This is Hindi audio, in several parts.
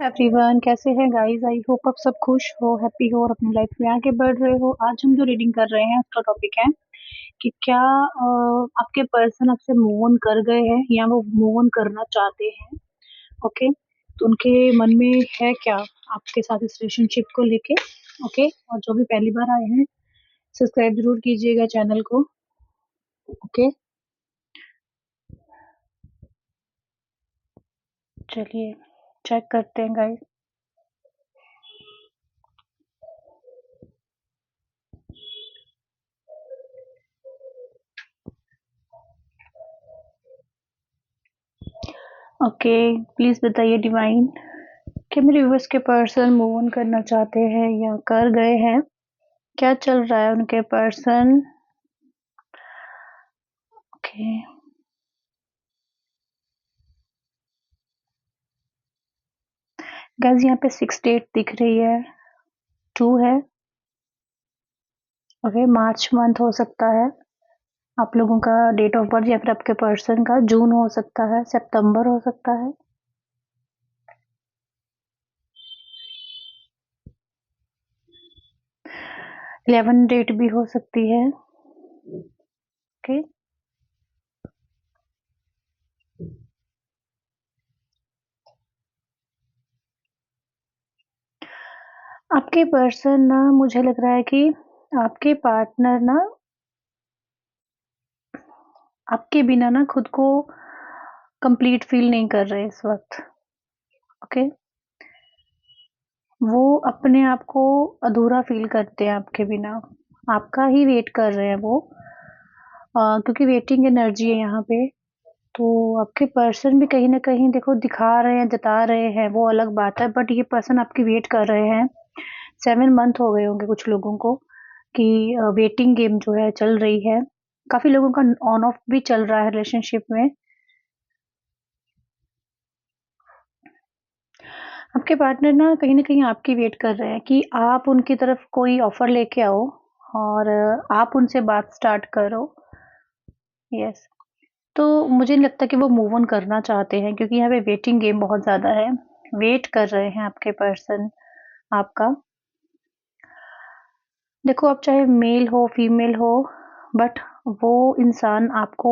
एवरीवन, कैसे हैं गाइस? आई होप आप सब खुश हो, हैप्पी हो और अपनी लाइफ में आगे बढ़ रहे हो। आज हम जो रीडिंग कर रहे हैं उसका टॉपिक है कि क्या आपके पर्सन आपसे मूव ऑन कर गए हैं या वो मूव ऑन करना चाहते हैं। ओके, तो उनके मन में है क्या आपके साथ इस रिलेशनशिप को लेके। ओके, और जो भी पहली बार आए हैं सब्सक्राइब जरूर कीजिएगा चैनल को। ओके, चलिए चेक करते हैं गाइस। ओके, प्लीज बताइए डिवाइन कि मेरे व्यूअर्स के पर्सन मूव ऑन करना चाहते हैं या कर गए हैं। क्या चल रहा है उनके पर्सन। ओके, गाइस यहाँ पे 6 डेट दिख रही है, 2 है। ओके, मार्च मंथ हो सकता है आप लोगों का डेट ऑफ बर्थ, या फिर आपके पर्सन का जून हो सकता है, सितंबर हो सकता है। इलेवन डेट भी हो सकती है। ओके, आपके पर्सन ना, मुझे लग रहा है कि आपके पार्टनर ना आपके बिना ना खुद को कंप्लीट फील नहीं कर रहे इस वक्त। ओके, वो अपने आप को अधूरा फील करते हैं आपके बिना, आपका ही वेट कर रहे हैं वो। क्योंकि वेटिंग एनर्जी है यहाँ पे, तो आपके पर्सन भी कहीं ना कहीं देखो दिखा रहे हैं, जता रहे हैं, वो अलग बात है, बट ये पर्सन आपकी वेट कर रहे हैं। 7 मंथ हो गए होंगे कुछ लोगों को कि वेटिंग गेम जो है चल रही है। काफी लोगों का ऑन ऑफ भी चल रहा है रिलेशनशिप में। आपके पार्टनर ना कहीं आपकी वेट कर रहे हैं कि आप उनकी तरफ कोई ऑफर लेके आओ और आप उनसे बात स्टार्ट करो। यस, तो मुझे नहीं लगता कि वो मूव ऑन करना चाहते हैं, क्योंकि यहाँ पे वेटिंग गेम बहुत ज़्यादा है। वेट कर रहे हैं आपके पर्सन आपका। देखो, आप चाहे मेल हो, फीमेल हो, बट वो इंसान आपको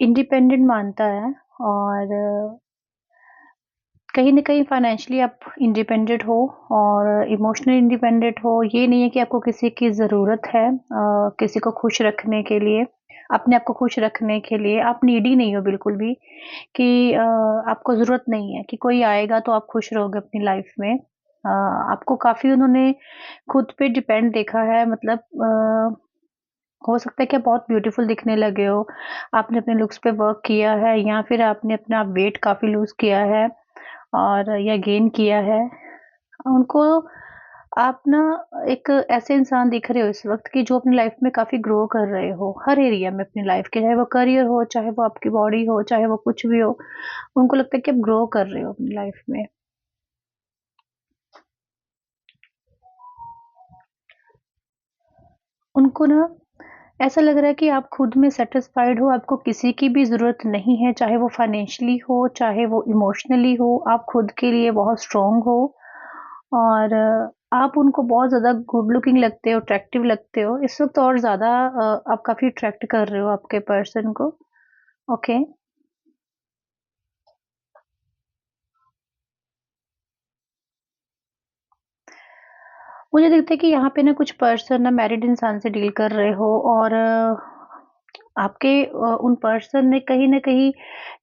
इंडिपेंडेंट मानता है, और कहीं न कहीं फाइनेंशियली आप इंडिपेंडेंट हो और इमोशनली इंडिपेंडेंट हो। ये नहीं है कि आपको किसी की ज़रूरत है किसी को खुश रखने के लिए, अपने आप को खुश रखने के लिए। आप नीडी नहीं हो बिल्कुल भी कि आपको ज़रूरत नहीं है कि कोई आएगा तो आप खुश रहोगे अपनी लाइफ़ में। आपको काफ़ी उन्होंने खुद पे डिपेंड देखा है, मतलब हो सकता है कि आप बहुत ब्यूटीफुल दिखने लगे हो, आपने अपने लुक्स पे वर्क किया है, या फिर आपने अपना वेट काफ़ी लूज़ किया है और या गेन किया है। उनको आप ना एक ऐसे इंसान दिख रहे हो इस वक़्त कि जो अपनी लाइफ़ में काफ़ी ग्रो कर रहे हो, हर एरिया में अपनी लाइफ़ के, चाहे वो करियर हो, चाहे वो आपकी बॉडी हो, चाहे वो कुछ भी हो। उनको लगता है कि आप ग्रो कर रहे हो अपनी लाइफ़ में। उनको ना ऐसा लग रहा है कि आप खुद में सैटिस्फाइड हो, आपको किसी की भी ज़रूरत नहीं है, चाहे वो फाइनेंशियली हो, चाहे वो इमोशनली हो, आप खुद के लिए बहुत स्ट्रॉन्ग हो, और आप उनको बहुत ज़्यादा गुड लुकिंग लगते हो, अट्रैक्टिव लगते हो। इस वक़्त और ज़्यादा आप काफ़ी अट्रैक्ट कर रहे हो आपके पर्सन को। ओके, मुझे लगता है कि यहाँ पे ना कुछ पर्सन ना मैरिड इंसान से डील कर रहे हो, और आपके उन पर्सन ने कहीं न कहीं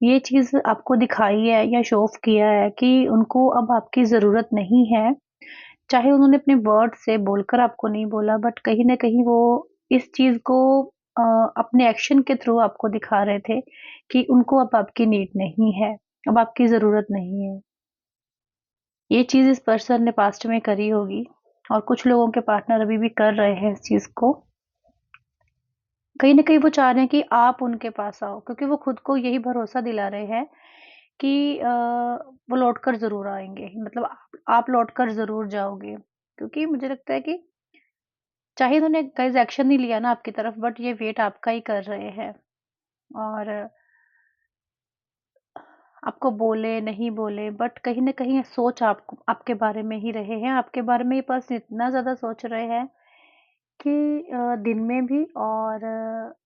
ये चीज़ आपको दिखाई है या शो ऑफ किया है कि उनको अब आपकी ज़रूरत नहीं है। चाहे उन्होंने अपने वर्ड से बोलकर आपको नहीं बोला, बट कहीं न कहीं वो इस चीज़ को अ, अपने एक्शन के थ्रू आपको दिखा रहे थे कि उनको अब आपकी नीड नहीं है, अब आपकी ज़रूरत नहीं है। ये चीज़ इस पर्सन ने पास्ट में करी होगी, और कुछ लोगों के पार्टनर अभी भी कर रहे हैं इस चीज़ को। कहीं न कहीं वो चाह रहे हैं कि आप उनके पास आओ, क्योंकि वो खुद को यही भरोसा दिला रहे हैं कि वो लौट कर ज़रूर आएँगे, मतलब आप लौट कर ज़रूर जाओगे। क्योंकि मुझे लगता है कि चाहे उन्होंने गाइज़ एक्शन नहीं लिया ना आपकी तरफ, बट ये वेट आपका ही कर रहे हैं, और आपको बोले, नहीं बोले बट कहीं न कहीं सोच आपको आपके बारे में ही रहे हैं, आपके बारे में ही बस इतना ज़्यादा सोच रहे हैं कि दिन में भी और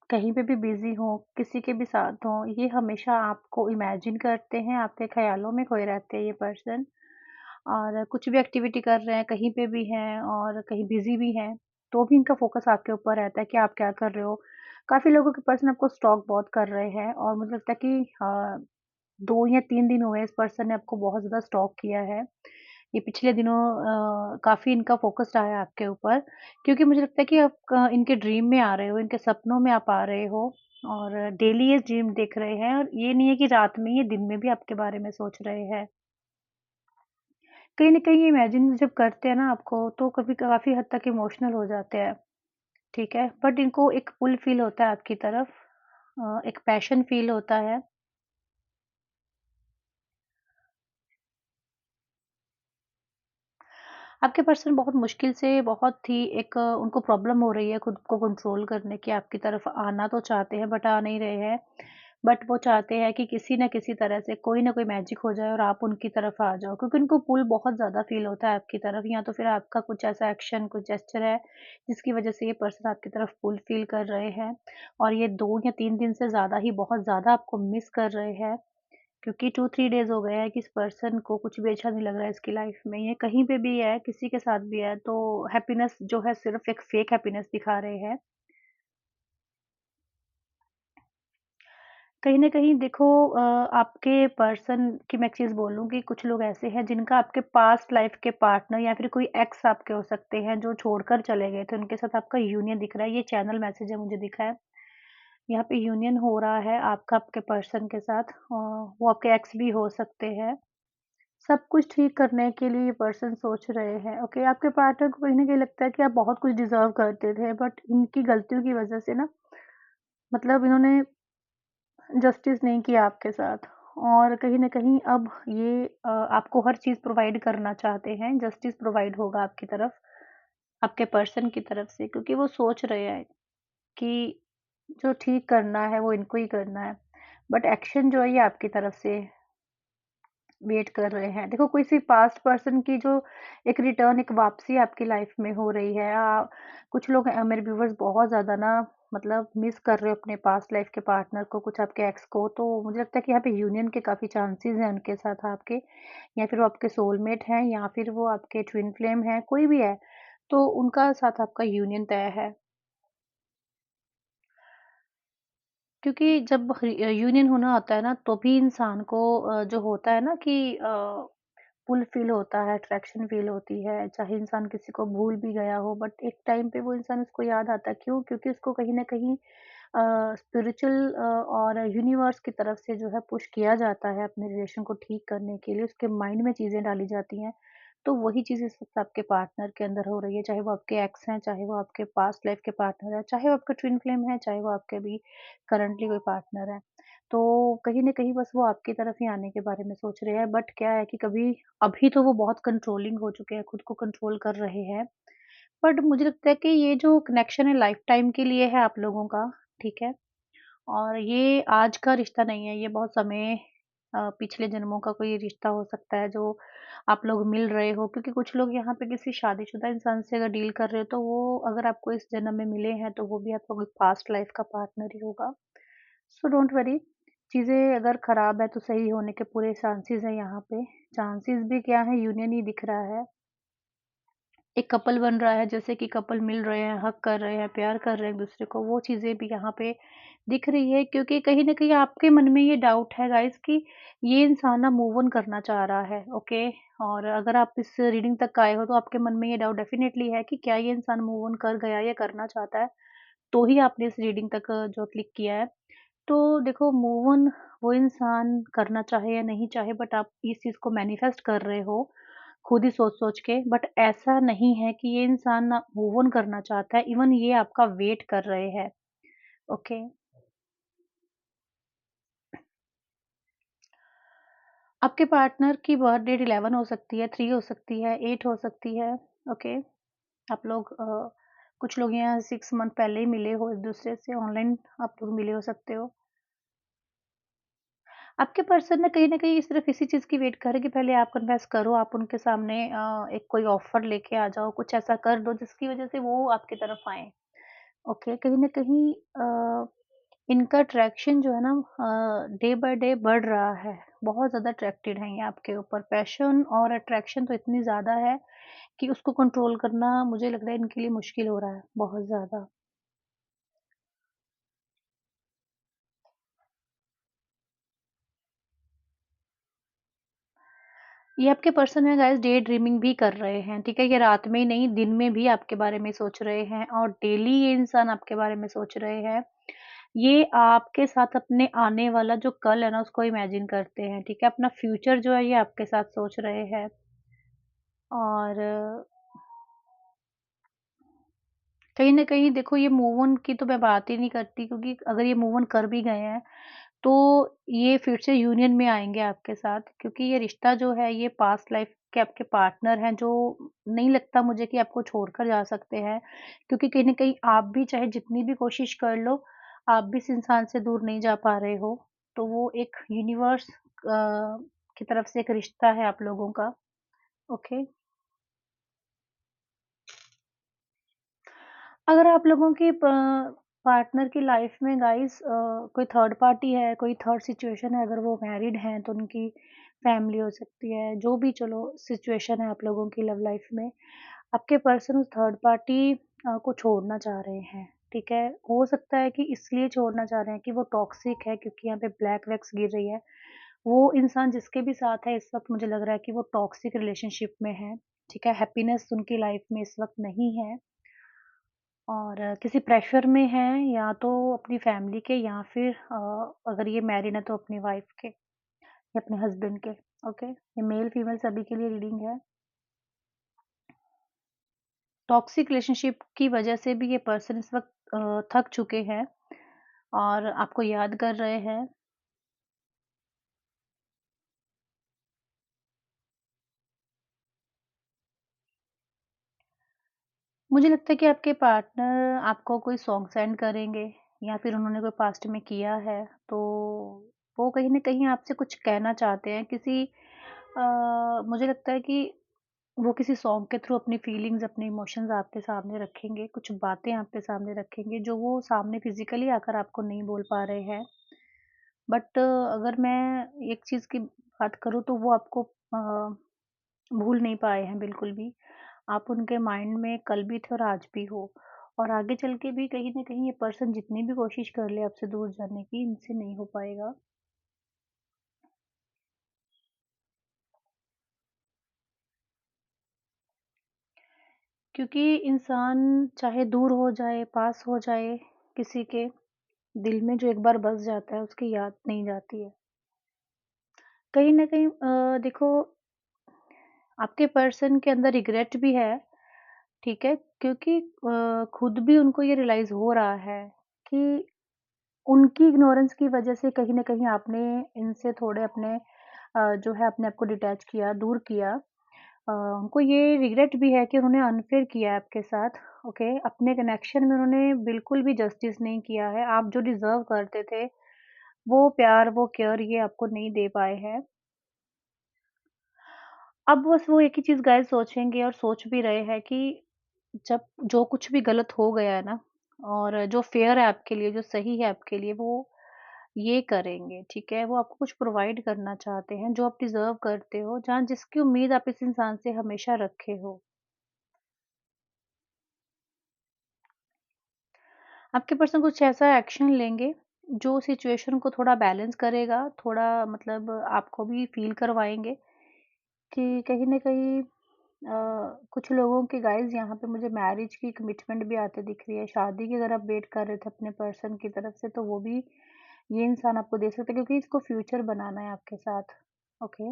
कहीं पे भी बिज़ी हों, किसी के भी साथ हों, ये हमेशा आपको इमेजिन करते हैं, आपके ख़्यालों में खोए रहते हैं ये पर्सन और कुछ भी एक्टिविटी कर रहे हैं, कहीं पे भी हैं और कहीं बिज़ी भी हैं, तो भी इनका फ़ोकस आपके ऊपर रहता है कि आप क्या कर रहे हो। काफ़ी लोगों के पर्सन आपको स्टॉक बहुत कर रहे हैं और मुझे लगता है कि 2 या 3 दिन हुए इस पर्सन ने आपको बहुत ज़्यादा स्टॉक किया है। ये पिछले दिनों काफ़ी इनका फ़ोकस रहा है आपके ऊपर क्योंकि मुझे लगता है कि आप इनके ड्रीम में आ रहे हो, इनके सपनों में आप आ रहे हो और डेली ये ड्रीम देख रहे हैं और ये नहीं है कि रात में, ये दिन में भी आपके बारे में सोच रहे हैं। कहीं न कहीं इमेजिन जब करते हैं ना आपको, तो कभी काफ़ी हद तक इमोशनल हो जाते हैं, ठीक है? बट इनको एक पुल फ़ील होता है आपकी तरफ एक पैशन फ़ील होता है। आपके पर्सन बहुत मुश्किल से बहुत ही एक उनको प्रॉब्लम हो रही है खुद को कंट्रोल करने की, आपकी तरफ आना तो चाहते हैं बट आ नहीं रहे हैं। बट वो चाहते हैं कि किसी न किसी तरह से कोई ना कोई मैजिक हो जाए और आप उनकी तरफ आ जाओ क्योंकि उनको पुल बहुत ज़्यादा फ़ील होता है आपकी तरफ या तो फिर आपका कुछ ऐसा एक्शन, कुछ जेस्चर है जिसकी वज़ह से ये पर्सन आपकी तरफ पुल फ़ील कर रहे हैं और ये 2 या 3 दिन से ज़्यादा ही बहुत ज़्यादा आपको मिस कर रहे हैं। क्योंकि 2-3 डेज़ हो गए हैं कि इस पर्सन को कुछ भी अच्छा नहीं लग रहा है इसकी लाइफ़ में। ये कहीं पे भी है, किसी के साथ भी है, तो हैप्पीनेस जो है सिर्फ़ एक फ़ेक हैप्पीनेस दिखा रहे हैं। कहीं न कहीं देखो आपके पर्सन की मैं एक चीज़ बोलूँगी, कुछ लोग ऐसे हैं जिनका आपके पास्ट लाइफ़ के पार्टनर या फिर कोई एक्स आपके हो सकते हैं जो छोड़कर चले गए थे, उनके साथ आपका यूनियन दिख रहा है। ये चैनल मैसेज है मुझे दिखा है। यहाँ पे यूनियन हो रहा है आपका आपके पर्सन के साथ वो आपके एक्स भी हो सकते हैं। सब कुछ ठीक करने के लिए ये पर्सन सोच रहे हैं, ओके? आपके पार्टनर को कहीं न कहीं लगता है कि आप बहुत कुछ डिज़र्व करते थे, बट इनकी गलतियों की वज़ह से ना मतलब इन्होंने जस्टिस नहीं किया आपके साथ और कहीं न कहीं अब ये आपको हर चीज़ प्रोवाइड करना चाहते हैं, जस्टिस प्रोवाइड होगा आपकी तरफ, आपके पर्सन की तरफ से क्योंकि वो सोच रहे हैं कि जो ठीक करना है, वो इनको ही करना है। बट एक्शन जो है ये आपकी तरफ से वेट कर रहे हैं। देखो किसी पास्ट पर्सन की जो एक रिटर्न एक वापसी आपकी लाइफ में हो रही है कुछ लोग मेरे व्यूअर्स बहुत ज़्यादा ना मतलब मिस कर रहे हो अपने पास्ट लाइफ के पार्टनर को, कुछ आपके एक्स को, तो मुझे लगता है कि यहाँ पे यूनियन के काफ़ी चांसेस हैं उनके साथ आपके या फिर वो आपके सोलमेट हैं या फिर वो आपके ट्विन फ्लेम हैं, कोई भी है, तो उनका साथ आपका यूनियन तय है। क्योंकि जब यूनियन होना होता है ना, तो भी इंसान को जो होता है ना कि पुल फ़ील होता है, अट्रैक्शन फ़ील होती है, चाहे इंसान किसी को भूल भी गया हो बट एक टाइम पे वो इंसान उसको याद आता है। क्यों? क्योंकि उसको कहीं न कहीं स्पिरिचुअल और यूनिवर्स की तरफ से जो है पुश किया जाता है अपने रिलेशन को ठीक करने के लिए, उसके माइंड में चीज़ें डाली जाती हैं। तो वही चीज़ इस वक़्त आपके पार्टनर के अंदर हो रही है, चाहे वो आपके एक्स हैं, चाहे वो आपके पास्ट लाइफ़ के पार्टनर हैं, चाहे वो आपके ट्विन फ्लेम हैं, चाहे वो आपके अभी करंटली कोई पार्टनर है। तो कहीं न कहीं बस वो आपकी तरफ ही आने के बारे में सोच रहे हैं बट क्या है कि कभी अभी तो वो बहुत कंट्रोलिंग हो चुके हैं, खुद को कंट्रोल कर रहे हैं। बट मुझे लगता है कि ये जो कनेक्शन है लाइफ़ टाइम के लिए है आप लोगों का, ठीक है? और ये आज का रिश्ता नहीं है, ये बहुत समय पिछले जन्मों का कोई रिश्ता हो सकता है जो आप लोग मिल रहे हो क्योंकि कुछ लोग यहाँ पे किसी शादीशुदा इंसान से अगर डील कर रहे हो तो वो अगर आपको इस जन्म में मिले हैं तो वो भी आपका कोई पास्ट लाइफ़ का पार्टनर ही होगा। सो डोंट वरी चीज़ें अगर खराब है तो सही होने के पूरे चांसेस हैं यहाँ पे। चांसेस भी क्या है यूनियन ही दिख रहा है। एक कपल बन रहा है जैसे कि कपल मिल रहे हैं, हग कर रहे हैं, प्यार कर रहे हैं एक-दूसरे को, वो चीज़ें भी यहाँ पे दिख रही है क्योंकि कहीं न कहीं आपके मन में ये डाउट है गाइज़ कि ये इंसान ना मूव ऑन करना चाह रहा है, ओके? और अगर आप इस रीडिंग तक आए हो तो आपके मन में ये डाउट डेफ़िनेटली है कि क्या ये इंसान मूव ऑन कर गया या करना चाहता है, तो ही आपने इस रीडिंग तक जो क्लिक किया है। तो देखो मूव ऑन वो इंसान करना चाहे या नहीं चाहे बट आप इस चीज़ को मैनिफेस्ट कर रहे हो, खुद ही सोच-सोच के बट ऐसा नहीं है कि ये इंसान ना मूव ऑन करना चाहता है, इवन ये आपका वेट कर रहे हैं, ओके? आपके पार्टनर की बर्थ डेट 11 हो सकती है, 3 हो सकती है, 8 हो सकती है, ओके? आप लोग कुछ लोग यहाँ 6 मंथ पहले ही मिले हो एक-दूसरे से, ऑनलाइन आप लोग मिले हो सकते हो। आपके पर्सन ने कहीं न कहीं सिर्फ़ इसी चीज़ की वेट कर रहे हैं कि पहले आप कन्फेस करो, आप उनके सामने एक कोई ऑफ़र लेके आ जाओ, कुछ ऐसा कर दो जिसकी वज़ह से वो आपकी तरफ आएँ। ओके, कहीं न कहीं इनका अट्रैक्शन जो है ना डे बाय डे बढ़ रहा है। बहुत ज़्यादा अट्रैक्टेड हैं ये आपके ऊपर। पैशन और अट्रैक्शन तो इतनी ज़्यादा है कि उसको कंट्रोल करना मुझे लग रहा है इनके लिए मुश्किल हो रहा है, बहुत ज़्यादा। ये आपके पर्सन है गाइस डे ड्रीमिंग भी कर रहे हैं, ठीक है? ये रात में ही नहीं, दिन में भी आपके बारे में सोच रहे हैं और डेली ये इंसान आपके बारे में सोच रहे हैं। ये आपके साथ अपने आने वाला जो कल है ना, उसको इमेजिन करते हैं, ठीक है? अपना फ्यूचर जो है, ये आपके साथ सोच रहे हैं और कहीं न कहीं देखो ये मूव ऑन की तो मैं बात ही नहीं करती क्योंकि अगर ये मूव ऑन कर भी गए हैं, तो ये फिर से यूनियन में आएँगे आपके साथ क्योंकि ये रिश्ता जो है ये पास्ट लाइफ के आपके पार्टनर हैं जो नहीं लगता मुझे कि आपको छोड़कर जा सकते हैं। क्योंकि कहीं न कहीं आप भी चाहे जितनी भी कोशिश कर लो, आप भी इस इंसान से दूर नहीं जा पा रहे हो। तो वो एक यूनिवर्स की तरफ से एक रिश्ता है आप लोगों का, ओके? अगर आप लोगों की पार्टनर की लाइफ में गाइस कोई थर्ड पार्टी है, कोई थर्ड सिचुएशन है, अगर वो मैरिड हैं तो उनकी फैमिली हो सकती है, जो भी चलो सिचुएशन है आप लोगों की लव लाइफ में, आपके पर्सन उस थर्ड पार्टी को छोड़ना चाह रहे हैं, ठीक है? हो सकता है कि इसलिए छोड़ना चाह रहे हैं कि वो टॉक्सिक है क्योंकि यहाँ पे ब्लैक वैक्स गिर रही है। वो इंसान जिसके भी साथ है इस वक़्त मुझे लग रहा है कि वो टॉक्सिक रिलेशनशिप में है, ठीक है? हैप्पीनेस उनकी लाइफ में इस वक़्त नहीं है। और किसी प्रेशर में हैं या तो अपनी फैमिली के या फिर अगर ये मैरिड है तो अपनी वाइफ के या अपने हस्बैंड के। ओके, ये मेल फीमेल सभी के लिए रीडिंग है। टॉक्सिक रिलेशनशिप की वजह से भी ये पर्सन इस वक्त थक चुके हैं और आपको याद कर रहे हैं। मुझे लगता है कि आपके पार्टनर आपको कोई सॉन्ग सेंड करेंगे या फिर उन्होंने कोई पास्ट में किया है तो वो कहीं न कहीं आपसे कुछ कहना चाहते हैं किसी मुझे लगता है कि वो किसी सॉन्ग के थ्रू अपनी फीलिंग्स, अपने इमोशंस आपके सामने रखेंगे, कुछ बातें आपके सामने रखेंगे जो वो सामने फिज़िकली आकर आपको नहीं बोल पा रहे हैं। बट अगर मैं एक चीज़ की बात करूँ तो वो आपको भूल नहीं पाए हैं बिल्कुल भी। आप उनके माइंड में कल भी थे और आज भी हो और आगे चल के भी कहीं न कहीं ये पर्सन जितनी भी कोशिश कर ले आपसे दूर जाने की, इनसे नहीं हो पाएगा। क्योंकि इंसान चाहे दूर हो जाए, पास हो जाए, किसी के दिल में जो एक बार बस जाता है उसकी याद नहीं जाती है। कहीं न कहीं देखो आपके पर्सन के अंदर रिग्रेट भी है, ठीक है? क्योंकि खुद भी उनको ये रियलाइज़ हो रहा है कि उनकी इग्नोरेंस की वज़ह से कहीं न कहीं आपने इनसे थोड़े अपने जो है अपने आप को डिटैच किया, दूर किया। उनको ये रिग्रेट भी है कि उन्होंने अनफ़ेयर किया है आपके साथ, ओके? अपने कनेक्शन में उन्होंने बिल्कुल भी जस्टिस नहीं किया है। आप जो डिज़र्व करते थे, वो प्यार, वो केयर ये आपको नहीं दे पाए हैं। अब बस वो एक ही चीज़ गाइस सोचेंगे और सोच भी रहे हैं कि जब जो कुछ भी गलत हो गया है ना और जो फ़ेयर है आपके लिए, जो सही है आपके लिए, वो ये करेंगे, ठीक है? वो आपको कुछ प्रोवाइड करना चाहते हैं, जो आप डिज़र्व करते हो, जहाँ जिसकी उम्मीद आप इस इंसान से हमेशा रखे हो। आपके पर्सन कुछ ऐसा एक्शन लेंगे, जो सिचुएशन को थोड़ा बैलेंस करेगा, थोड़ा मतलब आपको भी फ़ील करवाएँगे कि कहीं न कहीं कुछ लोगों के गाइज़ यहाँ पे मुझे मैरिज की कमिटमेंट भी आते दिख रही है। शादी की अगर आप वेट कर रहे थे अपने पर्सन की तरफ से, तो वो भी ये इंसान आपको दे सकता है क्योंकि इसको फ्यूचर बनाना है आपके साथ, ओके?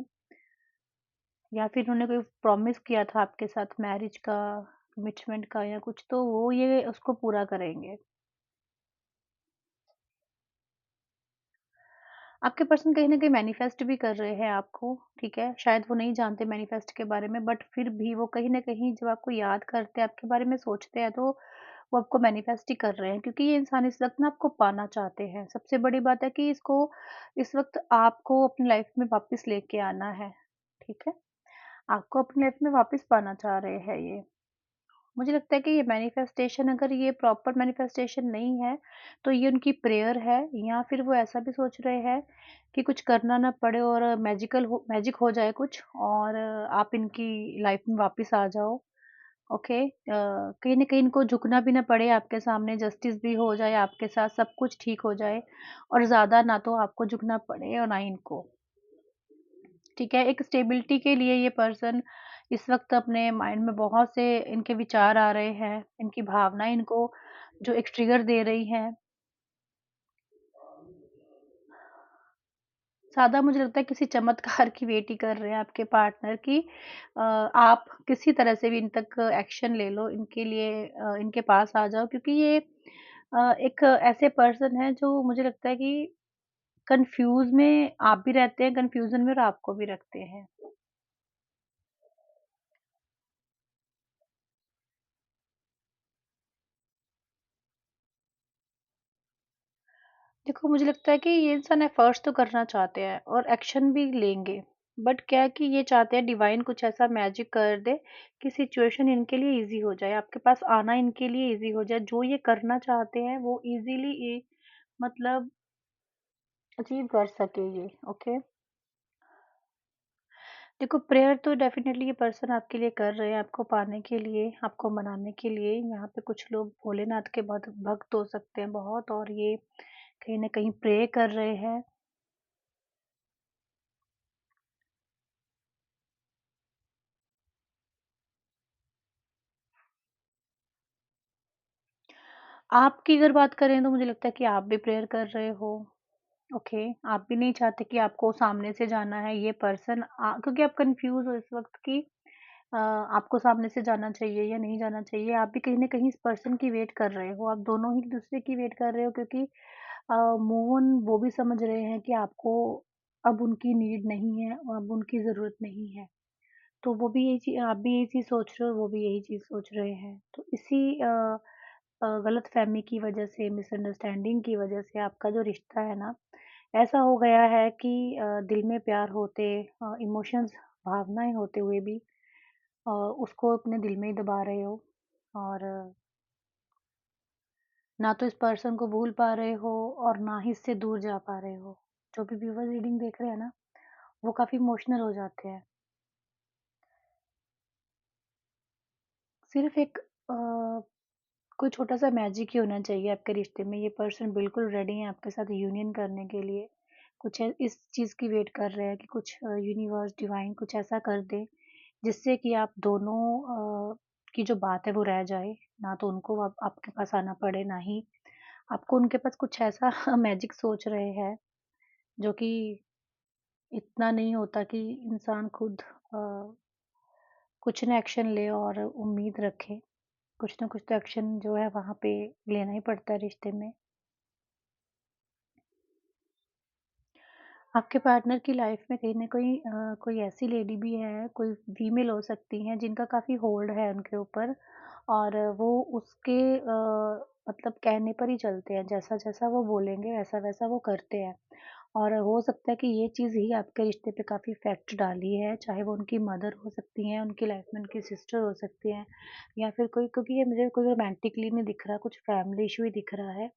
या फिर उन्होंने कोई प्रॉमिस किया था आपके साथ मैरिज का, कमिटमेंट का या कुछ, तो वो ये उसको पूरा करेंगे। आपके पर्सन कहीं न कहीं मैनिफेस्ट भी कर रहे हैं आपको, ठीक है? शायद वो नहीं जानते मैनिफेस्ट के बारे में बट फिर भी वो कहीं न कहीं जब आपको याद करते हैं, आपके बारे में सोचते हैं तो वो आपको मैनिफेस्ट ही कर रहे हैं क्योंकि ये इंसान इस वक़्त ना आपको पाना चाहते हैं। सबसे बड़ी बात है कि इसको इस वक़्त आपको अपनी लाइफ़ में वापस लेके आना है, ठीक है? आपको अपनी लाइफ़ में वापस पाना चाह रहे हैं ये। मुझे लगता है कि ये मैनिफेस्टेशन अगर ये प्रॉपर मैनिफेस्टेशन नहीं है, तो ये उनकी प्रेयर है या फिर वो ऐसा भी सोच रहे हैं कि कुछ करना ना पड़े और मैजिक हो जाए कुछ और आप इनकी लाइफ में वापस आ जाओ। ओके कहीं न कहीं इनको झुकना भी ना पड़े आपके सामने, जस्टिस भी हो जाए आपके साथ, सब कुछ ठीक हो जाए और ज़्यादा ना तो आपको झुकना पड़े और ना ही इनको। ठीक है, एक स्टेबिलिटी के लिए ये पर्सन इस वक़्त अपने माइंड में बहुत से इनके विचार आ रहे हैं, इनकी भावनाएँ इनको जो एक ट्रिगर दे रही हैं। ज़्यादा मुझे लगता है किसी चमत्कार की वेट ही कर रहे हैं आपके पार्टनर की आप किसी तरह से भी इन तक एक्शन ले लो, इनके लिए इनके पास आ जाओ क्योंकि ये एक ऐसे पर्सन हैं जो मुझे लगता है कि कन्फ्यूज़ में आप भी रहते हैं, कन्फ्यूज़न में और आपको भी रखते हैं। देखो, मुझे लगता है कि ये इंसान एफर्ट्स तो करना चाहते हैं और एक्शन भी लेंगे। बट क्या है कि ये चाहते हैं डिवाइन कुछ ऐसा मैजिक कर दे कि सिचुएशन इनके लिए ईज़ी हो जाए, आपके पास आना इनके लिए ईज़ी हो जाए। जो ये करना चाहते हैं वो ईज़िली मतलब अचीव कर सके ये, ओके? देखो प्रेयर तो डेफ़िनेटली ये पर्सन आपके लिए कर रहे हैं, आपको पाने के लिए, आपको मनाने के लिए। यहाँ पे कुछ लोग भोलेनाथ के बहुत भक्त हो सकते हैं बहुत और ये कहीं न कहीं प्रे कर रहे हैं। आपकी अगर बात करें तो मुझे लगता है कि आप भी प्रेयर कर रहे हो, ओके। आप भी नहीं चाहते कि आपको सामने से जाना है ये पर्सन क्योंकि आप कन्फ्यूज़ हो इस वक़्त कि आपको सामने से जाना चाहिए या नहीं जाना चाहिए। आप भी कहीं न कहीं इस पर्सन की वेट कर रहे हो, आप दोनों ही एक-दूसरे की वेट कर रहे हो क्योंकि मूव ऑन वो भी समझ रहे हैं कि आपको अब उनकी नीड नहीं है और अब उनकी ज़रूरत नहीं है। तो वो भी यही आप भी यही चीज़ सोच रहे हो, वो भी यही चीज़ सोच रहे हैं। तो इसी गलतफ़हमी की वज़ह से, मिसअंडरस्टैंडिंग की वज़ह से आपका जो रिश्ता है ना, ऐसा हो गया है कि दिल में प्यार होते इमोशंस भावनाएँ होते हुए भी उसको अपने दिल में ही दबा रहे हो और ना तो इस पर्सन को भूल पा रहे हो और ना ही इससे दूर जा पा रहे हो। जो भी व्यूअर्स रीडिंग देख रहे हैं ना, वो काफ़ी इमोशनल हो जाते हैं। सिर्फ़ एक कोई छोटा-सा मैजिक ही होना चाहिए आपके रिश्ते में। ये पर्सन बिल्कुल रेडी हैं आपके साथ यूनियन करने के लिए। कुछ इस चीज़ की वेट कर रहे हैं कि कुछ यूनिवर्स, डिवाइन कुछ ऐसा कर दे, जिससे कि आप दोनों की जो बात है वो रह जाए। ना तो उनको आप आपके पास आना पड़े, ना ही आपको उनके पास कुछ ऐसा मैजिक सोच रहे हैं, जो कि इतना नहीं होता कि इंसान खुद कुछ ना एक्शन ले और उम्मीद रखे। कुछ ना कुछ तो एक्शन जो है वहाँ पे लेना ही पड़ता है रिश्ते में। आपके पार्टनर की लाइफ में कहीं न कहीं कोई ऐसी लेडी भी है, कोई फीमेल हो सकती हैं जिनका काफ़ी होल्ड है उनके ऊपर और वो उसके मतलब कहने पर ही चलते हैं, जैसा-जैसा वो बोलेंगे वैसा-वैसा वो करते हैं। और हो सकता है कि ये चीज़ ही आपके रिश्ते पे काफ़ी इफ़ेक्ट डाली है, चाहे वो उनकी मदर हो सकती हैं, उनकी लाइफ में उनकी सिस्टर हो सकती हैं या फिर कोई क्योंकि ये मुझे कोई रोमांटिकली नहीं दिख रहा, कुछ फैमिली इश्यू ही दिख रहा है।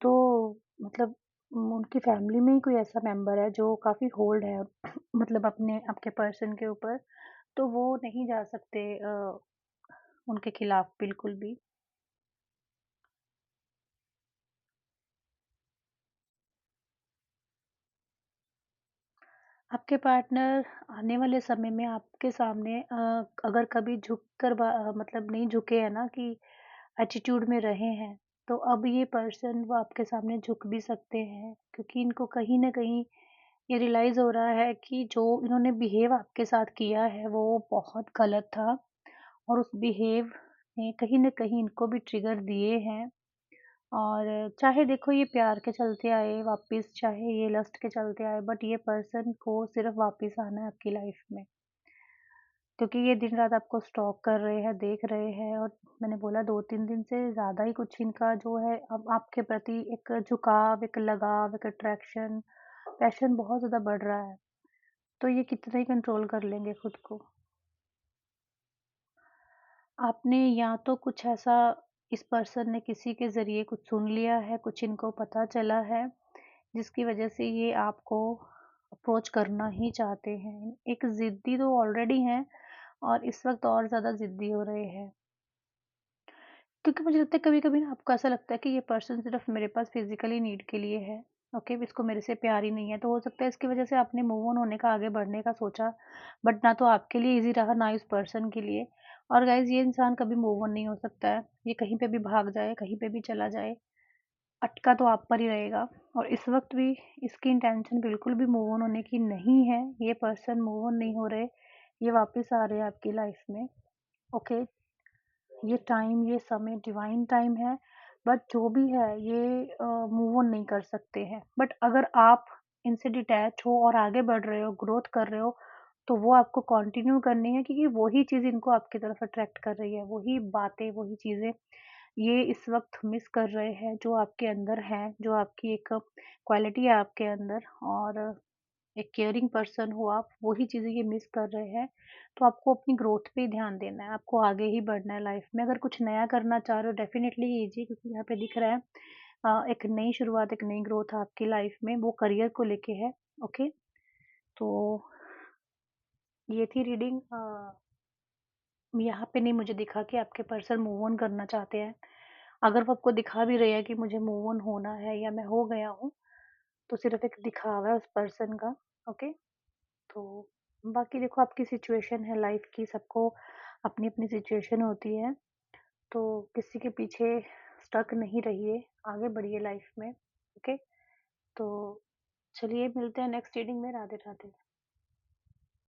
तो मतलब उनकी फैमिली में ही कोई ऐसा मेंबर है जो काफ़ी होल्ड है मतलब अपने आपके पर्सन के ऊपर, तो वो नहीं जा सकते उनके खिलाफ बिल्कुल भी। आपके पार्टनर आने वाले समय में आपके सामने अगर कभी झुक कर मतलब नहीं झुके हैं ना कि एटीट्यूड में रहे हैं, तो अब ये पर्सन वो आपके सामने झुक भी सकते हैं क्योंकि इनको कहीं न कहीं ये रियलाइज़ हो रहा है कि जो इन्होंने बिहेव आपके साथ किया है वो बहुत गलत था और उस बिहेव ने कहीं न कहीं इनको भी ट्रिगर दिए हैं और चाहे देखो ये प्यार के चलते आए वापस, चाहे ये लस्ट के चलते आए बट ये पर्सन को सिर्फ़ वापस आना है आपकी लाइफ़ में। क्योंकि ये दिन-रात आपको स्टॉक कर रहे हैं, देख रहे हैं और मैंने बोला 2-3 दिन से ज़्यादा ही कुछ इनका जो है अब आपके प्रति एक झुकाव, एक लगाव, एक अट्रैक्शन, पैशन बहुत ज़्यादा बढ़ रहा है। तो ये कितना ही कंट्रोल कर लेंगे खुद को। आपने या तो कुछ ऐसा इस पर्सन ने किसी के ज़रिए कुछ सुन लिया है, कुछ इनको पता चला है, जिसकी वज़ह से ये आपको अप्रोच करना ही चाहते हैं। एक ज़िद्दी तो ऑलरेडी हैं और इस वक़्त और ज़्यादा ज़िद्दी हो रहे हैं। क्योंकि मुझे लगता है कभी-कभी ना आपको ऐसा लगता है कि ये पर्सन सिर्फ़ मेरे पास फ़िज़िकली नीड के लिए है, ओके? इसको मेरे से प्यार ही नहीं है। तो हो सकता है इसकी वज़ह से आपने मूव ऑन होने का, आगे बढ़ने का सोचा, बट ना तो आपके लिए ईज़ी रहा, ना इस पर्सन के लिए। और गाइज़ ये इंसान कभी मूव ऑन नहीं हो सकता है। ये कहीं पे भी भाग जाए, कहीं पे भी चला जाए, अटका तो आप पर ही रहेगा। और इस वक़्त भी इसकी इंटेंशन बिल्कुल भी मूव ऑन होने की नहीं है। ये पर्सन मूव ऑन नहीं हो रहे, ये वापस आ रहे हैं आपकी लाइफ़ में, ओके? ये टाइम, ये समय डिवाइन टाइम है, बट जो भी है ये मूव ऑन नहीं कर सकते हैं। बट अगर आप इनसे डिटैच हो और आगे बढ़ रहे हो, ग्रोथ कर रहे हो, तो वो आपको कंटिन्यू करनी है क्योंकि वही चीज़ इनको आपकी तरफ अट्रैक्ट कर रही है, वही बातें, वही चीज़ें ये इस वक़्त मिस कर रहे हैं, जो आपके अंदर है, जो आपकी एक क्वालिटी है आपके अंदर और एक केयरिंग पर्सन हो आप, वही चीज़ें ये मिस कर रहे हैं, तो आपको अपनी ग्रोथ पे ही ध्यान देना है, आपको आगे ही बढ़ना है लाइफ में। अगर कुछ नया करना चाह रहे हो डेफ़िनिटली कीजिए क्योंकि यहाँ पे दिख रहा है एक नई शुरुआत, एक नई ग्रोथ आपकी लाइफ में, वो करियर को लेके है, ओके? तो ये थी रीडिंग यहाँ पे नहीं मुझे दिखा कि आपके पर्सन मूव ऑन करना चाहते हैं। अगर वो आपको दिखा भी रहे हैं कि मुझे मूव ऑन होना है या मैं हो गया हूँ, तो सिर्फ़ एक दिखावा है उस पर्सन का, ओके? तो बाकी देखो आपकी सिचुएशन है लाइफ की, सबको अपनी-अपनी सिचुएशन होती है, तो किसी के पीछे स्टक नहीं रहिए, आगे बढ़िए लाइफ में, ओके? तो चलिए मिलते हैं नेक्स्ट रीडिंग में, राधे-राधे।